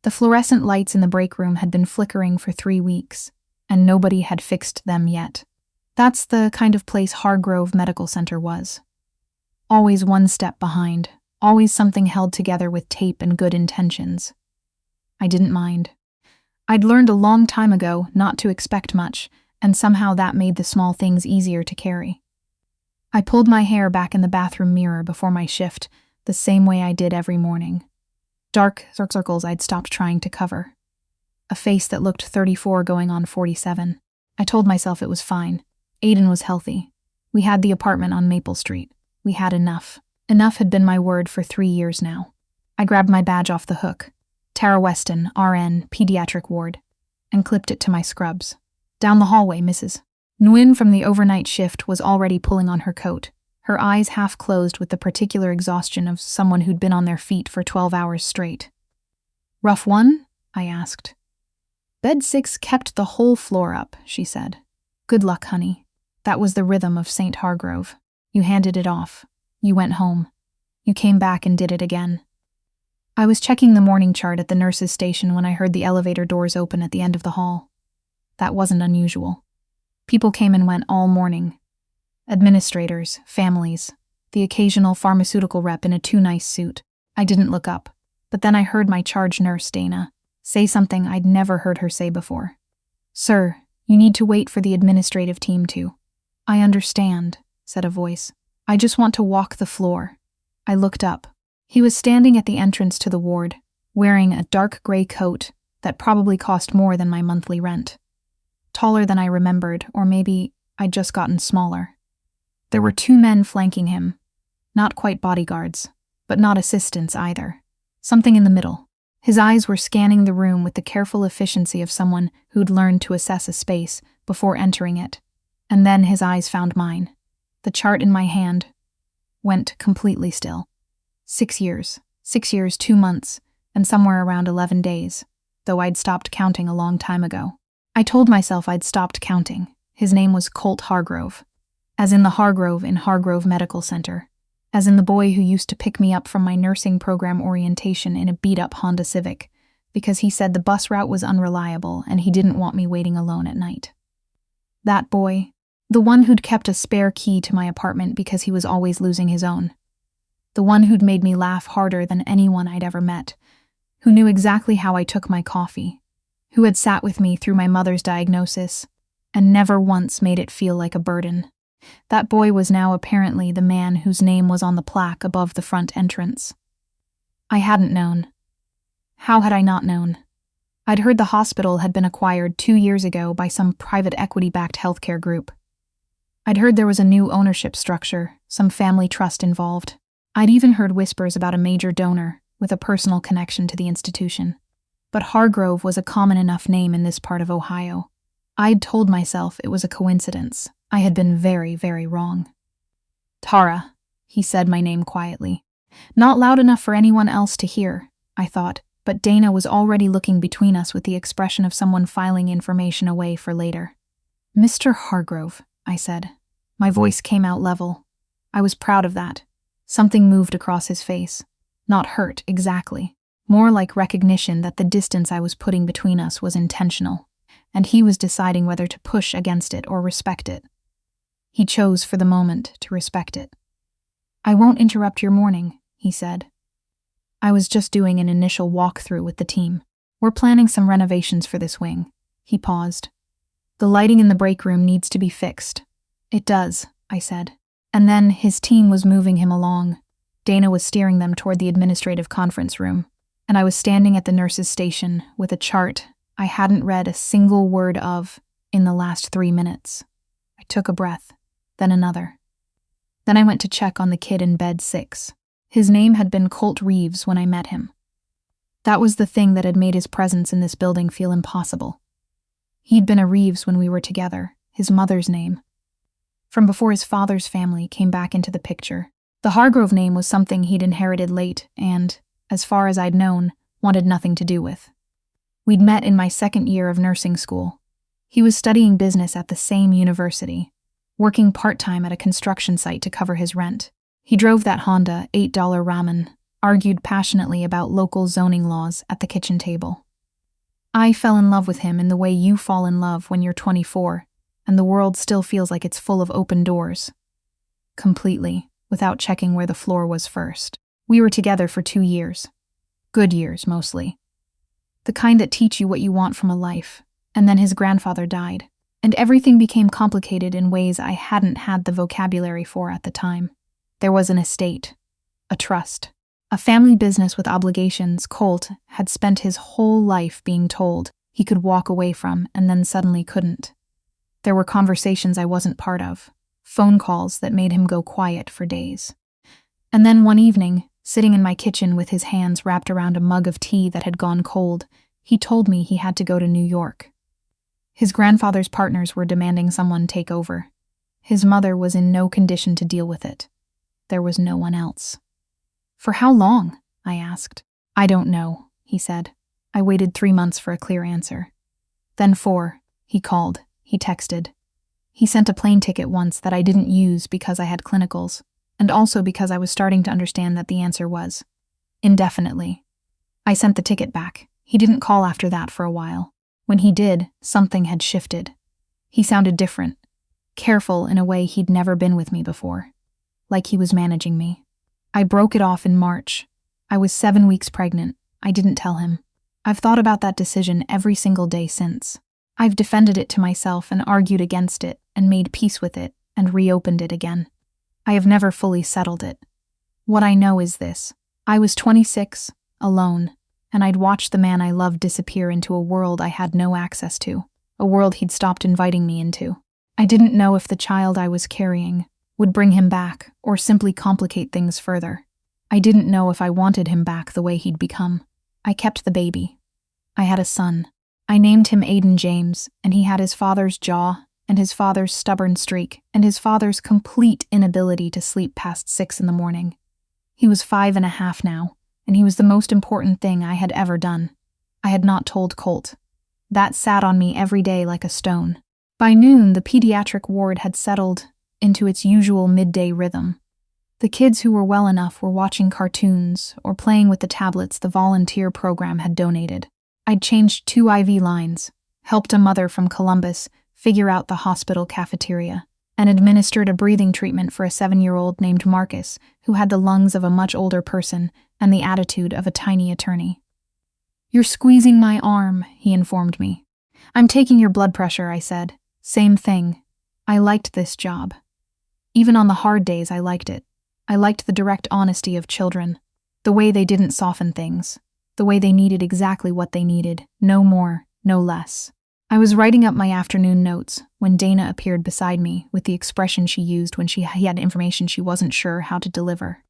The fluorescent lights in the break room had been flickering for 3 weeks, and nobody had fixed them yet. That's the kind of place Hargrove Medical Center was. Always one step behind, always something held together with tape and good intentions. I didn't mind. I'd learned a long time ago not to expect much, and somehow that made the small things easier to carry. I pulled my hair back in the bathroom mirror before my shift, the same way I did every morning. Dark circles I'd stopped trying to cover. A face that looked 34 going on 47. I told myself it was fine. Aiden was healthy. We had the apartment on Maple Street. We had enough. Enough had been my word for 3 years now. I grabbed my badge off the hook. Tara Weston, RN, Pediatric Ward, and clipped it to my scrubs. Down the hallway, Mrs. Nguyen from the overnight shift was already pulling on her coat, her eyes half closed with the particular exhaustion of someone who'd been on their feet for 12 hours straight. "Rough one?" I asked. "Bed 6 kept the whole floor up," she said. "Good luck, honey." That was the rhythm of St. Hargrove. You handed it off. You went home. You came back and did it again. I was checking the morning chart at the nurse's station when I heard the elevator doors open at the end of the hall. That wasn't unusual. People came and went all morning. Administrators, families, the occasional pharmaceutical rep in a too-nice suit. I didn't look up, but then I heard my charge nurse, Dana, say something I'd never heard her say before. "Sir, you need to wait for the administrative team to." "I understand," said a voice. "I just want to walk the floor." I looked up. He was standing at the entrance to the ward, wearing a dark gray coat that probably cost more than my monthly rent. Taller than I remembered, or maybe I'd just gotten smaller. There were 2 men flanking him. Not quite bodyguards, but not assistants either. Something in the middle. His eyes were scanning the room with the careful efficiency of someone who'd learned to assess a space before entering it. And then his eyes found mine. The chart in my hand went completely still. 6 years, 2 months, and somewhere around 11 days, though I'd stopped counting a long time ago. I told myself I'd stopped counting. His name was Colt Hargrove. As in the Hargrove in Hargrove Medical Center. As in the boy who used to pick me up from my nursing program orientation in a beat-up Honda Civic, because he said the bus route was unreliable and he didn't want me waiting alone at night. That boy, the one who'd kept a spare key to my apartment because he was always losing his own. The one who'd made me laugh harder than anyone I'd ever met, who knew exactly how I took my coffee, who had sat with me through my mother's diagnosis, and never once made it feel like a burden. That boy was now apparently the man whose name was on the plaque above the front entrance. I hadn't known. How had I not known? I'd heard the hospital had been acquired 2 years ago by some private equity-backed healthcare group. I'd heard there was a new ownership structure, some family trust involved. I'd even heard whispers about a major donor with a personal connection to the institution. But Hargrove was a common enough name in this part of Ohio. I'd told myself it was a coincidence. I had been very, very wrong. "Tara," he said my name quietly. Not loud enough for anyone else to hear, I thought, but Dana was already looking between us with the expression of someone filing information away for later. "Mr. Hargrove," I said. My voice came out level. I was proud of that. Something moved across his face. Not hurt, exactly. More like recognition that the distance I was putting between us was intentional, and he was deciding whether to push against it or respect it. He chose for the moment to respect it. "I won't interrupt your morning," he said. "I was just doing an initial walkthrough with the team. We're planning some renovations for this wing." He paused. "The lighting in the break room needs to be fixed." "It does," I said. And then his team was moving him along. Dana was steering them toward the administrative conference room, and I was standing at the nurse's station with a chart I hadn't read a single word of in the last 3 minutes. I took a breath, then another. Then I went to check on the kid in bed 6. His name had been Colt Reeves when I met him. That was the thing that had made his presence in this building feel impossible. He'd been a Reeves when we were together, his mother's name. From before his father's family came back into the picture. The Hargrove name was something he'd inherited late and, as far as I'd known, wanted nothing to do with. We'd met in my 2nd year of nursing school. He was studying business at the same university, working part-time at a construction site to cover his rent. He drove that Honda $8 Ramen, argued passionately about local zoning laws at the kitchen table. I fell in love with him in the way you fall in love when you're 24, and the world still feels like it's full of open doors. Completely, without checking where the floor was first. We were together for 2 years. Good years, mostly. The kind that teach you what you want from a life. And then his grandfather died, and everything became complicated in ways I hadn't had the vocabulary for at the time. There was an estate, a trust, a family business with obligations Colt had spent his whole life being told he could walk away from and then suddenly couldn't. There were conversations I wasn't part of, phone calls that made him go quiet for days. And then one evening, sitting in my kitchen with his hands wrapped around a mug of tea that had gone cold, he told me he had to go to New York. His grandfather's partners were demanding someone take over. His mother was in no condition to deal with it. There was no one else. For how long? I asked. I don't know, he said. I waited 3 months for a clear answer. Then 4, he called, he texted. He sent a plane ticket once that I didn't use because I had clinicals, and also because I was starting to understand that the answer was indefinitely. I sent the ticket back. He didn't call after that for a while. When he did, something had shifted. He sounded different, careful in a way he'd never been with me before, like he was managing me. I broke it off in March. I was 7 weeks pregnant. I didn't tell him. I've thought about that decision every single day since. I've defended it to myself and argued against it and made peace with it and reopened it again. I have never fully settled it. What I know is this. I was 26, alone, and I'd watched the man I loved disappear into a world I had no access to, a world he'd stopped inviting me into. I didn't know if the child I was carrying would bring him back or simply complicate things further. I didn't know if I wanted him back the way he'd become. I kept the baby. I had a son. I named him Aiden James, and he had his father's jaw, and his father's stubborn streak, and his father's complete inability to sleep past 6 in the morning. He was 5.5 now, and he was the most important thing I had ever done. I had not told Colt. That sat on me every day like a stone. By noon, the pediatric ward had settled into its usual midday rhythm. The kids who were well enough were watching cartoons or playing with the tablets the volunteer program had donated. I'd changed 2 IV lines, helped a mother from Columbus figure out the hospital cafeteria, and administered a breathing treatment for a 7-year-old named Marcus who had the lungs of a much older person and the attitude of a tiny attorney. "You're squeezing my arm," he informed me. "I'm taking your blood pressure," I said. Same thing. I liked this job. Even on the hard days, I liked it. I liked the direct honesty of children, the way they didn't soften things, the way they needed exactly what they needed, no more, no less. I was writing up my afternoon notes when Dana appeared beside me with the expression she used when she had information she wasn't sure how to deliver.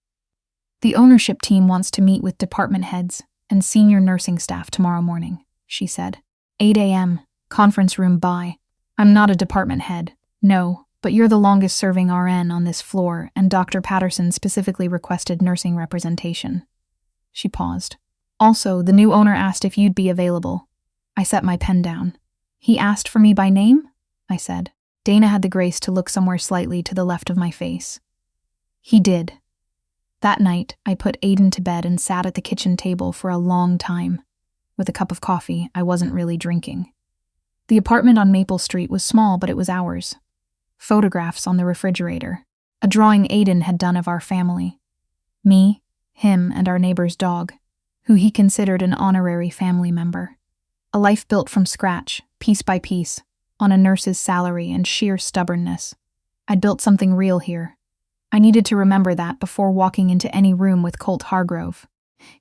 "The ownership team wants to meet with department heads and senior nursing staff tomorrow morning," she said. 8 a.m., conference room by. I'm not a department head, no, but you're the longest-serving RN on this floor, and Dr. Patterson specifically requested nursing representation. She paused. "Also, the new owner asked if you'd be available." I set my pen down. "He asked for me by name?" I said. Dana had the grace to look somewhere slightly to the left of my face. "He did." That night, I put Aiden to bed and sat at the kitchen table for a long time. With a cup of coffee, I wasn't really drinking. The apartment on Maple Street was small, but it was ours. Photographs on the refrigerator. A drawing Aiden had done of our family. Me, him, and our neighbor's dog, who he considered an honorary family member. A life built from scratch, piece by piece, on a nurse's salary and sheer stubbornness. I'd built something real here. I needed to remember that before walking into any room with Colt Hargrove.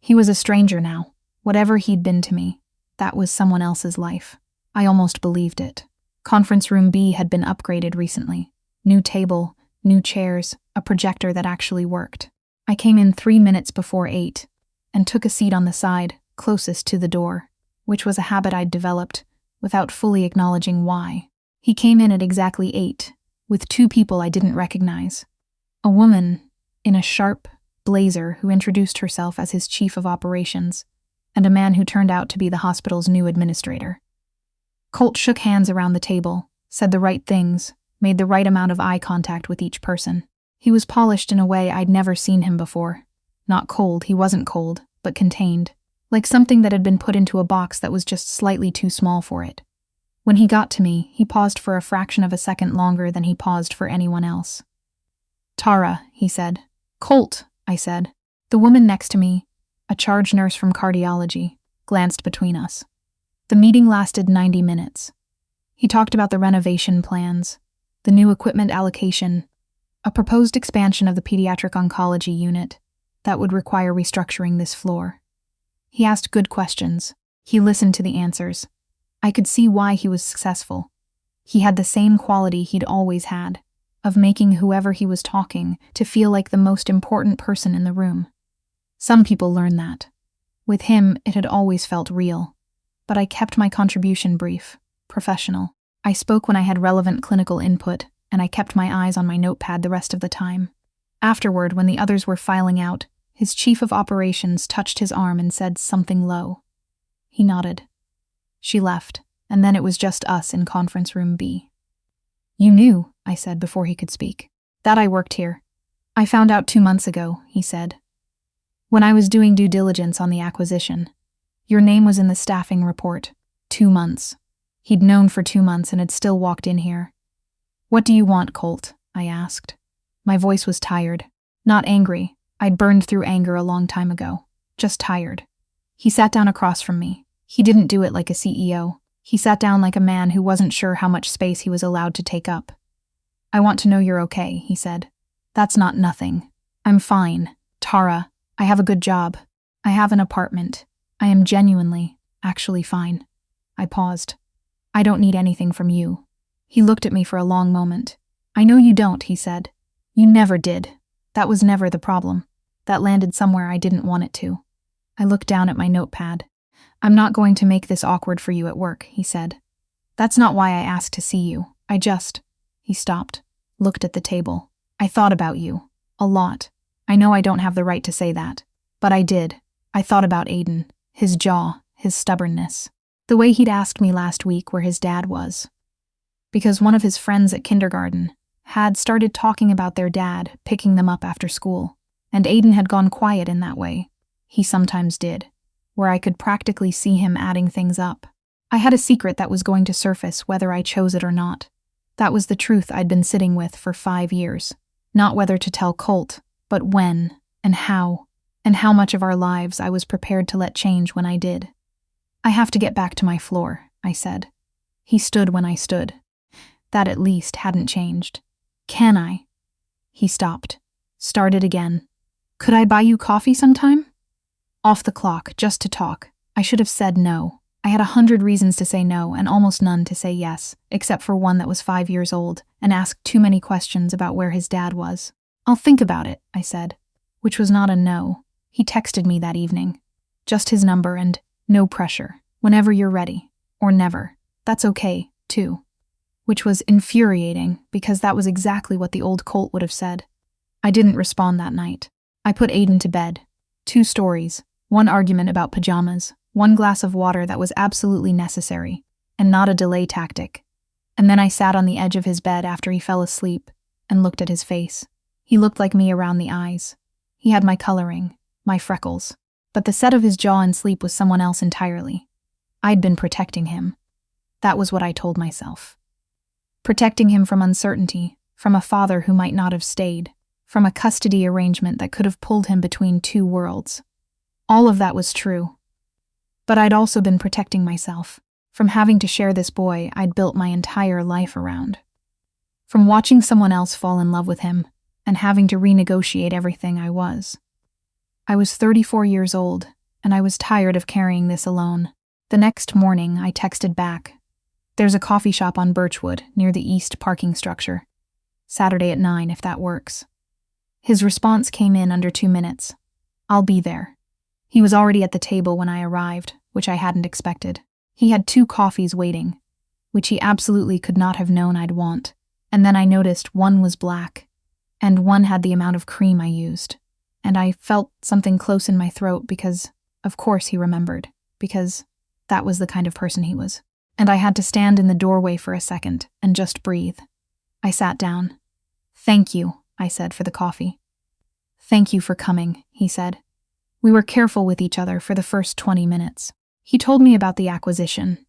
He was a stranger now. Whatever he'd been to me, that was someone else's life. I almost believed it. Conference room B had been upgraded recently. New table, new chairs, a projector that actually worked. I came in 3 minutes before 8 and took a seat on the side, closest to the door, which was a habit I'd developed without fully acknowledging why. He came in at exactly 8, with 2 people I didn't recognize. A woman in a sharp blazer who introduced herself as his chief of operations, and a man who turned out to be the hospital's new administrator. Colt shook hands around the table, said the right things, made the right amount of eye contact with each person. He was polished in a way I'd never seen him before. Not cold, he wasn't cold, but contained. Like something that had been put into a box that was just slightly too small for it. When he got to me, he paused for a fraction of a second longer than he paused for anyone else. "Tara," he said. "Colt," I said. The woman next to me, a charge nurse from cardiology, glanced between us. The meeting lasted 90 minutes. He talked about the renovation plans, the new equipment allocation, a proposed expansion of the pediatric oncology unit that would require restructuring this floor. He asked good questions. He listened to the answers. I could see why he was successful. He had the same quality he'd always had, of making whoever he was talking to feel like the most important person in the room. Some people learn that. With him, it had always felt real. But I kept my contribution brief, professional. I spoke when I had relevant clinical input, and I kept my eyes on my notepad the rest of the time. Afterward, when the others were filing out, his chief of operations touched his arm and said something low. He nodded. She left, and then it was just us in conference room B. "You knew," I said before he could speak. "That I worked here. I found out 2 months ago," he said. "When I was doing due diligence on the acquisition. Your name was in the staffing report. 2 months. He'd known for 2 months and had still walked in here. "What do you want, Colt?" I asked. My voice was tired. Not angry. I'd burned through anger a long time ago. Just tired. He sat down across from me. He didn't do it like a CEO. He sat down like a man who wasn't sure how much space he was allowed to take up. "I want to know you're okay," he said. "That's not nothing. I'm fine. Tara, I have a good job. I have an apartment. I am genuinely, actually fine." I paused. "I don't need anything from you." He looked at me for a long moment. "I know you don't," he said. "You never did. That was never the problem. That landed somewhere I didn't want it to." I looked down at my notepad. "I'm not going to make this awkward for you at work," he said. "That's not why I asked to see you. I just—" He stopped, looked at the table. "I thought about you. A lot. I know I don't have the right to say that. But I did. I thought about Aiden. His jaw, his stubbornness. The way he'd asked me last week where his dad was. Because one of his friends at kindergarten had started talking about their dad picking them up after school, and Aiden had gone quiet in that way. He sometimes did, where I could practically see him adding things up. I had a secret that was going to surface whether I chose it or not. That was the truth I'd been sitting with for 5 years. Not whether to tell Colt, but when, and how much of our lives I was prepared to let change when I did. "I have to get back to my floor," I said. He stood when I stood. That at least hadn't changed. "Can I?" He stopped. Started again. "Could I buy you coffee sometime?" Off the clock, just to talk. I should have said no. I had 100 reasons to say no and almost none to say yes, except for one that was 5 years old and asked too many questions about where his dad was. "I'll think about it," I said, which was not a no. He texted me that evening. Just his number and no pressure. Whenever you're ready. Or never. That's okay, too. Which was infuriating because that was exactly what the old Colt would have said. I didn't respond that night. I put Aiden to bed. 2 stories. 1 argument about pajamas. 1 glass of water that was absolutely necessary, and not a delay tactic. And then I sat on the edge of his bed after he fell asleep and looked at his face. He looked like me around the eyes. He had my coloring, my freckles. But the set of his jaw in sleep was someone else entirely. I'd been protecting him. That was what I told myself. Protecting him from uncertainty, from a father who might not have stayed, from a custody arrangement that could have pulled him between 2 worlds. All of that was true. But I'd also been protecting myself from having to share this boy I'd built my entire life around. From watching someone else fall in love with him and having to renegotiate everything I was. I was 34 years old, and I was tired of carrying this alone. The next morning, I texted back. "There's a coffee shop on Birchwood, near the east parking structure. Saturday at 9, if that works." His response came in under 2 minutes. "I'll be there." He was already at the table when I arrived, which I hadn't expected. He had 2 coffees waiting, which he absolutely could not have known I'd want. And then I noticed one was black, and one had the amount of cream I used. And I felt something close in my throat because, of course, he remembered, because that was the kind of person he was. And I had to stand in the doorway for a second and just breathe. I sat down. "Thank you," I said, for the coffee. "Thank you for coming," he said. We were careful with each other for the first 20 minutes. He told me about the acquisition.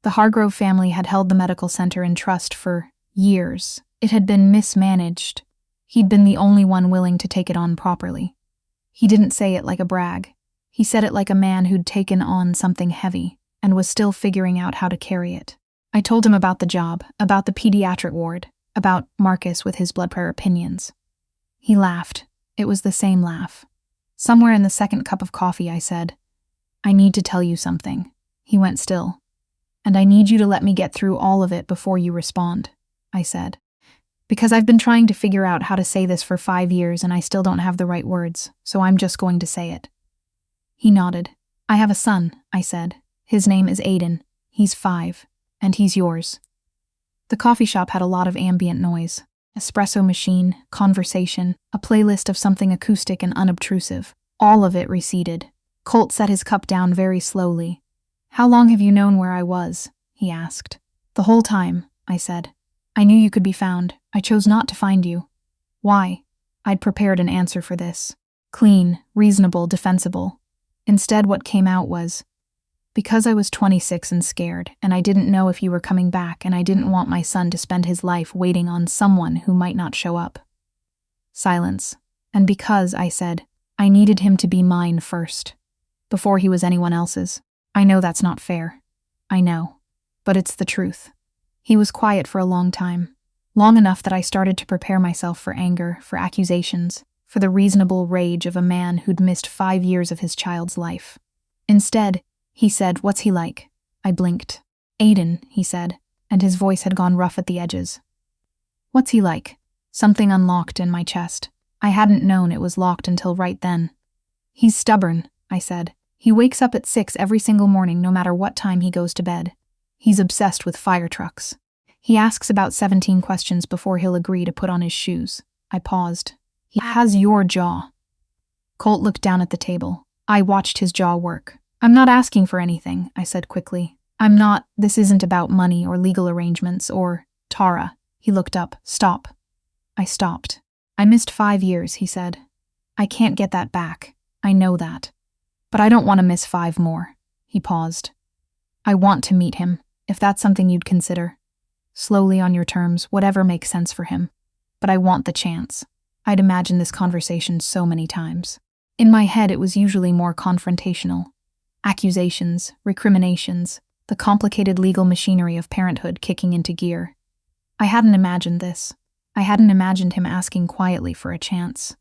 The Hargrove family had held the medical center in trust for years. It had been mismanaged. He'd been the only one willing to take it on properly. He didn't say it like a brag. He said it like a man who'd taken on something heavy and was still figuring out how to carry it. I told him about the job, about the pediatric ward, about Marcus with his blood pressure opinions. He laughed. It was the same laugh. Somewhere in the second cup of coffee, I said, I need to tell you something. He went still. And I need you to let me get through all of it before you respond, I said. Because I've been trying to figure out how to say this for 5 years and I still don't have the right words, so I'm just going to say it. He nodded. I have a son, I said. His name is Aiden. He's 5, and he's yours. The coffee shop had a lot of ambient noise. Espresso machine, conversation, a playlist of something acoustic and unobtrusive. All of it receded. Colt set his cup down very slowly. How long have you known where I was? He asked. The whole time, I said. I knew you could be found. I chose not to find you. Why? I'd prepared an answer for this. Clean, reasonable, defensible. Instead, what came out was, because I was 26 and scared, and I didn't know if you were coming back, and I didn't want my son to spend his life waiting on someone who might not show up. Silence. And because, I said, I needed him to be mine first, before he was anyone else's. I know that's not fair. I know. But it's the truth. He was quiet for a long time. Long enough that I started to prepare myself for anger, for accusations, for the reasonable rage of a man who'd missed 5 years of his child's life. Instead, he said, What's he like? I blinked. Aiden, he said, and his voice had gone rough at the edges. What's he like? Something unlocked in my chest. I hadn't known it was locked until right then. He's stubborn, I said. He wakes up at 6 every single morning no matter what time he goes to bed. He's obsessed with fire trucks. He asks about 17 questions before he'll agree to put on his shoes. I paused. He has your jaw. Colt looked down at the table. I watched his jaw work. I'm not asking for anything, I said quickly. This isn't about money or legal arrangements or, Tara. He looked up. Stop. I stopped. I missed 5 years, he said. I can't get that back. I know that. But I don't want to miss 5 more. He paused. I want to meet him, if that's something you'd consider. Slowly on your terms, whatever makes sense for him. But I want the chance. I'd imagined this conversation so many times. In my head, it was usually more confrontational. Accusations, recriminations, the complicated legal machinery of parenthood kicking into gear. I hadn't imagined this. I hadn't imagined him asking quietly for a chance.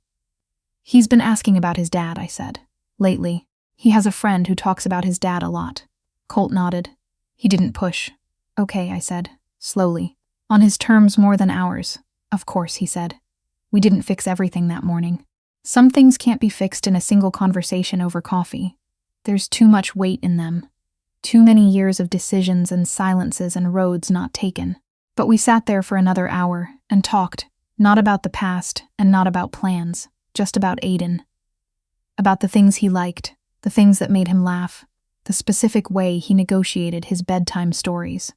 He's been asking about his dad, I said. Lately. He has a friend who talks about his dad a lot. Colt nodded. He didn't push. Okay, I said, slowly. On his terms more than ours. Of course, he said. We didn't fix everything that morning. Some things can't be fixed in a single conversation over coffee. There's too much weight in them. Too many years of decisions and silences and roads not taken. But we sat there for another hour and talked, not about the past and not about plans, just about Aiden. About the things he liked, the things that made him laugh, the specific way he negotiated his bedtime stories.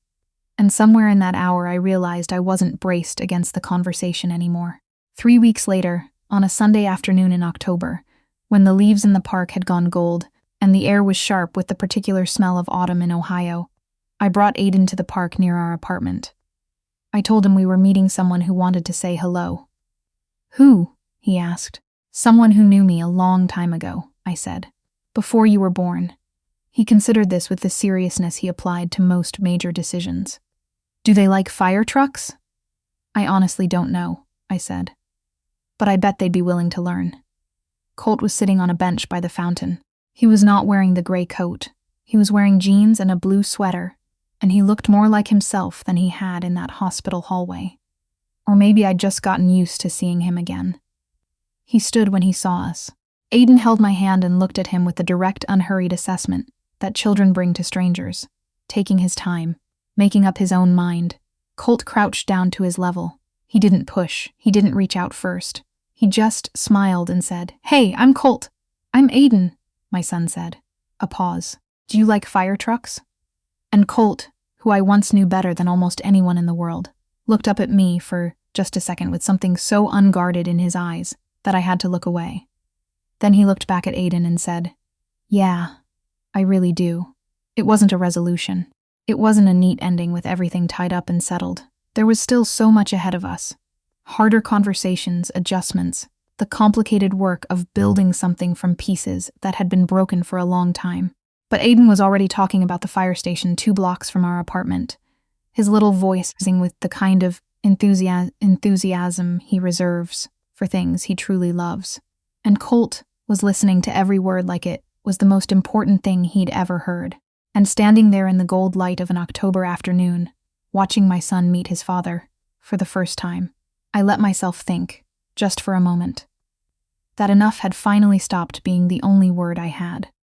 And somewhere in that hour I realized I wasn't braced against the conversation anymore. 3 weeks later, on a Sunday afternoon in October, when the leaves in the park had gone gold, and the air was sharp with the particular smell of autumn in Ohio, I brought Aiden to the park near our apartment. I told him we were meeting someone who wanted to say hello. Who? He asked. Someone who knew me a long time ago, I said. Before you were born. He considered this with the seriousness he applied to most major decisions. Do they like fire trucks? I honestly don't know, I said. But I bet they'd be willing to learn. Colt was sitting on a bench by the fountain. He was not wearing the gray coat. He was wearing jeans and a blue sweater, and he looked more like himself than he had in that hospital hallway. Or maybe I'd just gotten used to seeing him again. He stood when he saw us. Aiden held my hand and looked at him with the direct, unhurried assessment that children bring to strangers, taking his time, making up his own mind. Colt crouched down to his level. He didn't push. He didn't reach out first. He just smiled and said, Hey, I'm Colt. I'm Aiden, my son said. A pause. Do you like fire trucks? And Colt, who I once knew better than almost anyone in the world, looked up at me for just a second with something so unguarded in his eyes that I had to look away. Then he looked back at Aiden and said, "Yeah, I really do." It wasn't a resolution. It wasn't a neat ending with everything tied up and settled. There was still so much ahead of us. Harder conversations, adjustments, the complicated work of building something from pieces that had been broken for a long time. But Aiden was already talking about the fire station 2 blocks from our apartment, his little voice buzzing with the kind of enthusiasm he reserves for things he truly loves. And Colt was listening to every word like it was the most important thing he'd ever heard. And standing there in the gold light of an October afternoon, watching my son meet his father for the first time, I let myself think, just for a moment, that enough had finally stopped being the only word I had.